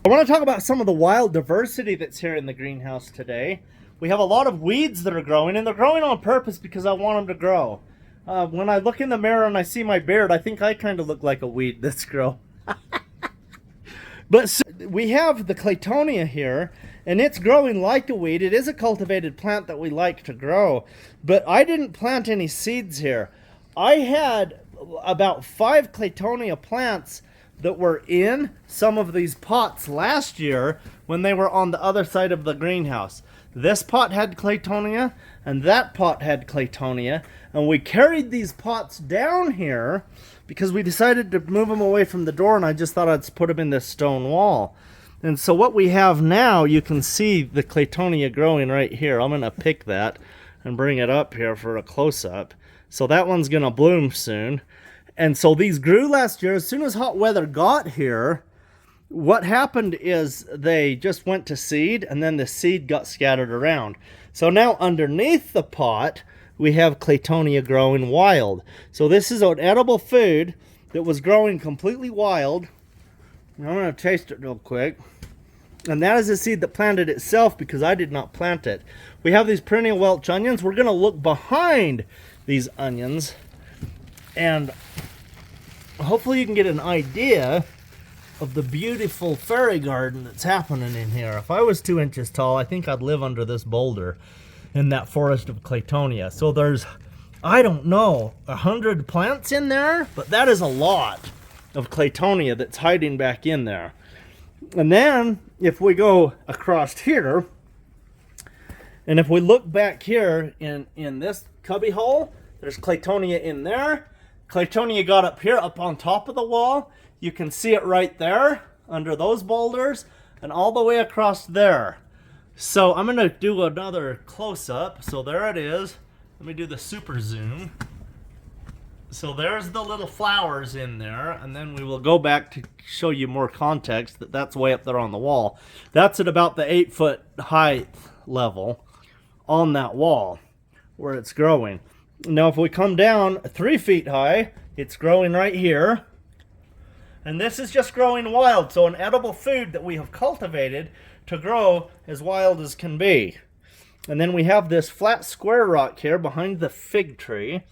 I want to talk about some of the wild diversity that's here in the greenhouse today. We have a lot of weeds that are growing, and they're growing on purpose because I want them to grow. When I look in the mirror and I see my beard, I think I kind of look like a weed that's growing. But so we have the Claytonia here, and it's growing like a weed. It is a cultivated plant that we like to grow, but I didn't plant any seeds here. I had about 5 Claytonia plants that were in some of these pots last year when they were on the other side of the greenhouse. This pot had Claytonia, and that pot had Claytonia, and we carried these pots down here because we decided to move them away from the door, and I just thought I'd put them in this stone wall. And so what we have now, you can see the Claytonia growing right here. I'm going to pick that and bring it up here for a close-up. So that one's going to bloom soon. And so these grew last year. As soon as hot weather got here, what happened is they just went to seed, and then the seed got scattered around. So now underneath the pot, we have Claytonia growing wild. So this is an edible food that was growing completely wild. I'm going to taste it real quick. And that is a seed that planted itself because I did not plant it. We have these perennial Welch onions. We're going to look behind these onions, and hopefully you can get an idea of the beautiful fairy garden that's happening in here. If I was 2 inches tall, I think I'd live under this boulder in that forest of Claytonia. So there's, I don't know, 100 plants in there, but that is a lot of Claytonia that's hiding back in there. And then if we go across here, and if we look back here in this cubby hole, there's Claytonia in there. Claytonia got up here, up on top of the wall. You can see it right there under those boulders and all the way across there. So I'm going to do another close-up. So there it is. Let me do the super zoom. So there's the little flowers in there, and then we will go back to show you more context that that's way up there on the wall. That's at about the 8-foot height level on that wall where it's growing. Now if we come down 3 feet high, it's growing right here. And this is just growing wild, so an edible food that we have cultivated to grow as wild as can be. And then we have this flat square rock here behind the fig tree,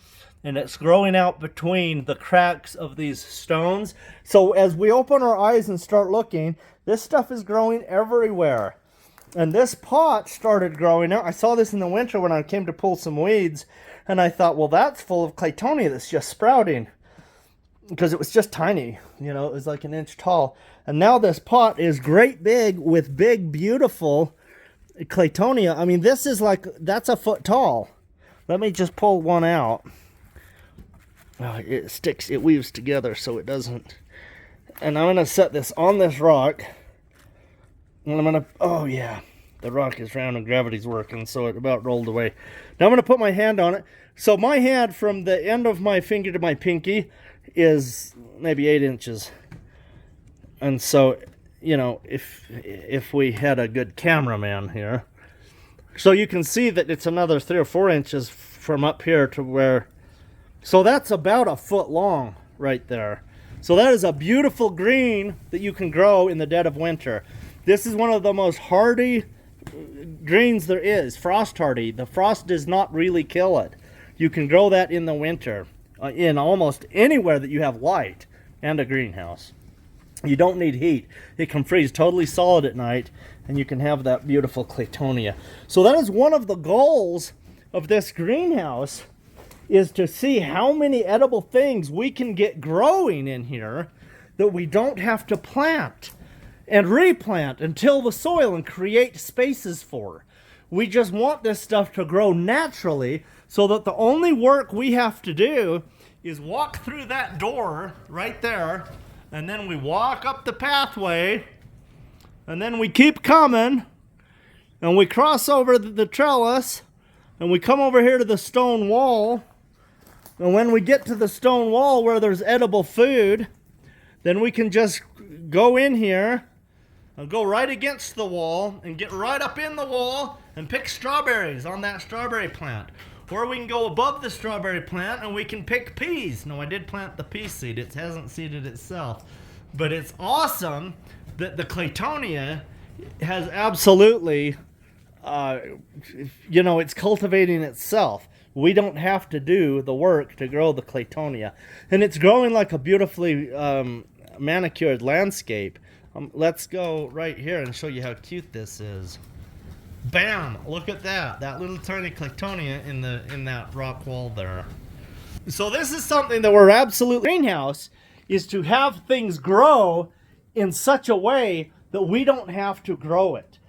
and it's growing out between the cracks of these stones. So as we open our eyes and start looking, this stuff is growing everywhere. And this pot started growing out. I saw this in the winter when I came to pull some weeds, and I thought, well, that's full of Claytonia that's just sprouting. Because it was just tiny, you know, it was like 1 inch tall. And now this pot is great big with big, beautiful Claytonia. I mean, this is like, that's 1 foot tall. Let me just pull one out. Oh, it sticks, it weaves together so it doesn't. And I'm going to set this on this rock. And I'm going to, oh yeah, the rock is round and gravity's working, so it about rolled away. Now I'm going to put my hand on it. So my hand from the end of my finger to my pinky is maybe 8 inches. And so, you know, if we had a good cameraman here. So you can see that it's another 3 or 4 inches from up here to where, so that's about 1 foot long right there. So that is a beautiful green that you can grow in the dead of winter. This is one of the most hardy greens there is, frost hardy. The frost does not really kill it. You can grow that in the winter. In almost anywhere that you have light and a greenhouse. You don't need heat. It can freeze totally solid at night, and you can have that beautiful Claytonia. So that is one of the goals of this greenhouse, is to see how many edible things we can get growing in here that we don't have to plant and replant and till the soil and create spaces for. We just want this stuff to grow naturally, so that the only work we have to do is walk through that door right there, and then we walk up the pathway, and then we keep coming, and we cross over the trellis, and we come over here to the stone wall, and when we get to the stone wall where there's edible food, then we can just go in here and go right against the wall and get right up in the wall and pick strawberries on that strawberry plant. Or we can go above the strawberry plant and we can pick peas. No, I did plant the pea seed. It hasn't seeded itself. But it's awesome the Claytonia has absolutely, it's cultivating itself. We don't have to do the work to grow the Claytonia. And it's growing like a beautifully manicured landscape. Let's go right here and show you how cute this is. Bam! Look at that. That little tiny Claytonia in that rock wall there. So this is something that we're absolutely... Greenhouse is to have things grow in such a way that we don't have to grow it.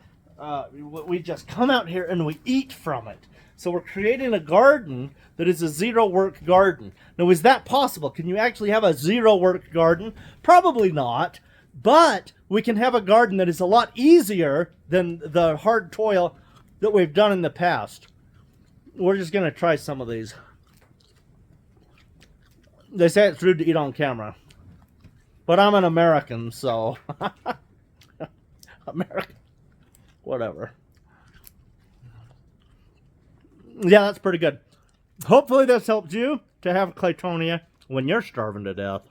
We just come out here and we eat from it. So we're creating a garden that is a zero-work garden. Now, is that possible? Can you actually have a zero-work garden? Probably not. But we can have a garden that is a lot easier than the hard toil that we've done in the past. We're just going to try some of these. They say it's rude to eat on camera. But I'm an American, so... American. Whatever. Yeah, that's pretty good. Hopefully this helps you to have Claytonia when you're starving to death.